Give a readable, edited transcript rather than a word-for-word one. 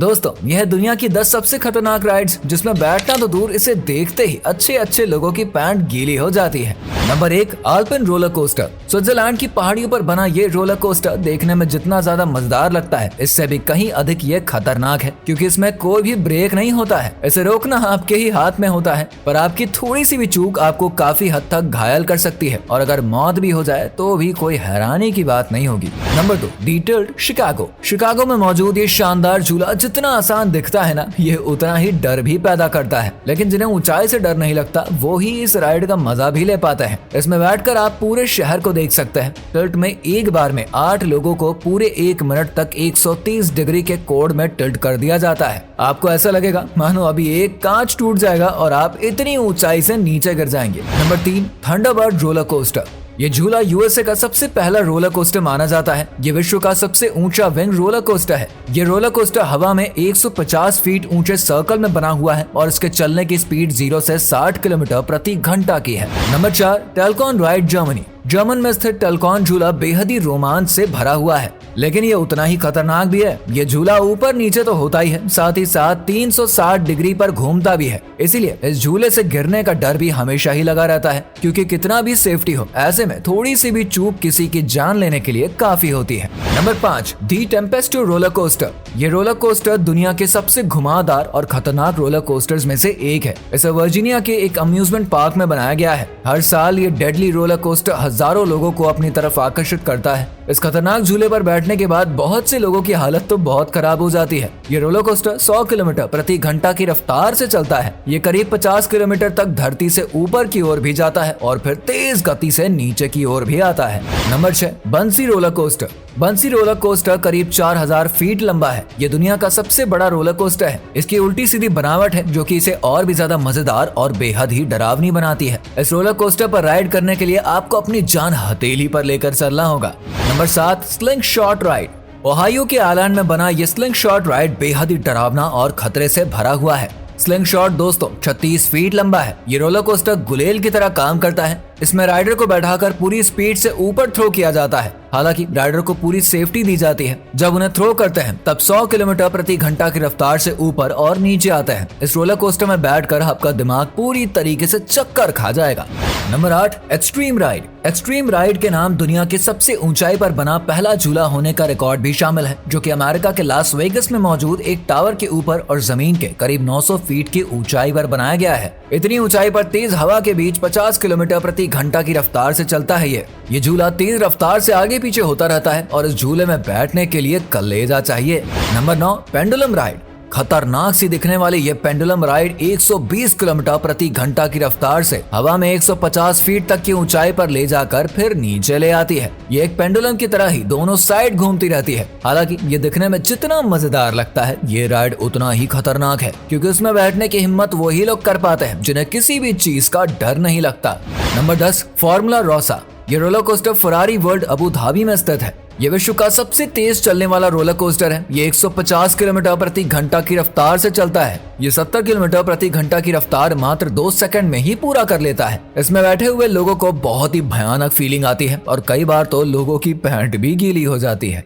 दोस्तों, यह दुनिया की 10 सबसे खतरनाक राइड्स जिसमें बैठना तो दूर, इसे देखते ही अच्छे लोगों की पैंट गीली हो जाती है। Number 1, Alpine roller coaster. Switzerland की पहाड़ियों पर बना ये रोलर कोस्टर देखने में जितना ज्यादा मजेदार लगता है, इससे भी कहीं अधिक ये खतरनाक है, क्योंकि इसमें कोई भी ब्रेक नहीं होता है। इसे रोकना आपके ही हाथ में होता है, पर आपकी थोड़ी सी भी चूक आपको काफी हद तक घायल कर सकती है, और अगर मौत भी हो जाए तो भी कोई हैरानी की बात नहीं होगी। Number 2, डिटल्ड Chicago. शिकागो में मौजूद ये शानदार झूला जितना आसान दिखता है ना, ये उतना ही डर भी पैदा करता है। लेकिन जिन्हें ऊंचाई से डर नहीं लगता, वो ही इस राइड का मजा भी ले पाते हैं। इसमें बैठकर आप पूरे शहर को देख सकते हैं। टिल्ट में एक बार में 8 लोगों को पूरे 1 मिनट तक 130 डिग्री के कोण में टिल्ट कर दिया जाता है। आपको ऐसा लगेगा मानो अभी एक कांच टूट जाएगा और आप इतनी ऊंचाई से नीचे गिर जाएंगे। Number 3, Thunderbird roller coaster. ये झूला यूएसए का सबसे पहला रोलर कोस्टर माना जाता है। ये विश्व का सबसे ऊंचा विंग रोलर कोस्टर है। ये रोलर कोस्टर हवा में 150 फीट ऊंचे सर्कल में बना हुआ है और इसके चलने की स्पीड 0 से 60 किलोमीटर प्रति घंटा की है। Number 4, Talocan ride Germany. German में स्थित टेल्कॉन झूला बेहद ही रोमांच से भरा हुआ है, लेकिन ये उतना ही खतरनाक भी है। ये झूला ऊपर नीचे तो होता ही है, साथ ही साथ 360 डिग्री पर घूमता भी है। इसीलिए इस झूले से गिरने का डर भी हमेशा ही लगा रहता है, क्योंकि कितना भी सेफ्टी हो, ऐसे में थोड़ी सी भी चूक किसी की जान लेने के लिए काफी होती है। नंबर 5, दी टेम्पेस्टो रोलर कोस्टर। ये रोलर कोस्टर दुनिया के सबसे घुमावदार और खतरनाक रोलर कोस्टर्स में से एक है। इसे वर्जीनिया के एक अम्यूजमेंट पार्क में बनाया गया है। हर साल ये डेडली रोलर कोस्टर हजारों लोगों को अपनी तरफ आकर्षित करता है। इस खतरनाक झूले पर बैठने के बाद बहुत से लोगों की हालत तो बहुत खराब हो जाती है। ये रोलर कोस्टर 100 किलोमीटर प्रति घंटा की रफ्तार से चलता है। ये करीब 50 किलोमीटर तक धरती से ऊपर की ओर भी जाता है और फिर तेज गति से नीचे की ओर भी आता है। नंबर 6, बंसी रोलर कोस्टर। बंसी रोलर कोस्टर करीब 4000 फीट लंबा है। ये दुनिया का सबसे बड़ा रोलर कोस्टर है। इसकी उल्टी सीधी बनावट है जो कि इसे और भी ज्यादा मजेदार और बेहद ही डरावनी बनाती है। इस रोलर कोस्टर पर राइड करने के लिए आपको अपनी जान हथेली पर लेकर चलना होगा। Number 7, sling shot ride. Ohio के आइलैंड में बना ये स्लिंग शॉट राइड बेहद ही डरावना और खतरे से भरा हुआ है। स्लिंग शॉट दोस्तों 36 फीट लंबा है। ये रोलर कोस्टर गुलेल की तरह काम करता है। इसमें राइडर को बैठाकर पूरी स्पीड से ऊपर थ्रो किया जाता है। हालांकि राइडर को पूरी सेफ्टी दी जाती है। जब उन्हें थ्रो करते हैं तब 100 किलोमीटर प्रति घंटा की रफ्तार से ऊपर और नीचे आते हैं। इस रोलर कोस्टर में बैठकर आपका दिमाग पूरी तरीके से चक्कर खा जाएगा। Number 8, extreme ride. Extreme ride के नाम दुनिया के सबसे ऊंचाई पर बना पहला झूला होने का रिकॉर्ड भी शामिल है, जो कि अमेरिका के लास वेगस में मौजूद एक टावर के ऊपर और जमीन के करीब 900 फीट की ऊंचाई पर बनाया गया है। इतनी ऊंचाई पर तेज हवा के बीच 50 किलोमीटर प्रति घंटा की रफ्तार से चलता है। ये झूला तेज रफ्तार से आगे पीछे होता रहता है और इस झूले में बैठने के लिए कलेजा चाहिए। Number 9, pendulum ride. खतरनाक सी दिखने वाली ये पेंडुलम राइड 120 किलोमीटर प्रति घंटा की रफ्तार से हवा में 150 फीट तक की ऊंचाई पर ले जाकर फिर नीचे ले आती है। ये एक पेंडुलम की तरह ही दोनों साइड घूमती रहती है। हालांकि ये दिखने में जितना मजेदार लगता है, ये राइड उतना ही खतरनाक है, क्योंकि उसमें बैठने की हिम्मत वही लोग कर पाते हैं जिन्हें किसी भी चीज का डर नहीं लगता। Number 10, formula Rossa. ये roller coaster Ferrari World Abu Dhabi में स्थित है। ये विश्व का सबसे तेज चलने वाला रोलर कोस्टर है। ये 150 किलोमीटर प्रति घंटा की रफ्तार से चलता है। ये 70 किलोमीटर प्रति घंटा की रफ्तार मात्र 2 सेकंड में ही पूरा कर लेता है। इसमें बैठे हुए लोगों को बहुत ही भयानक फीलिंग आती है और कई बार तो लोगों की पैंट भी गीली हो जाती है।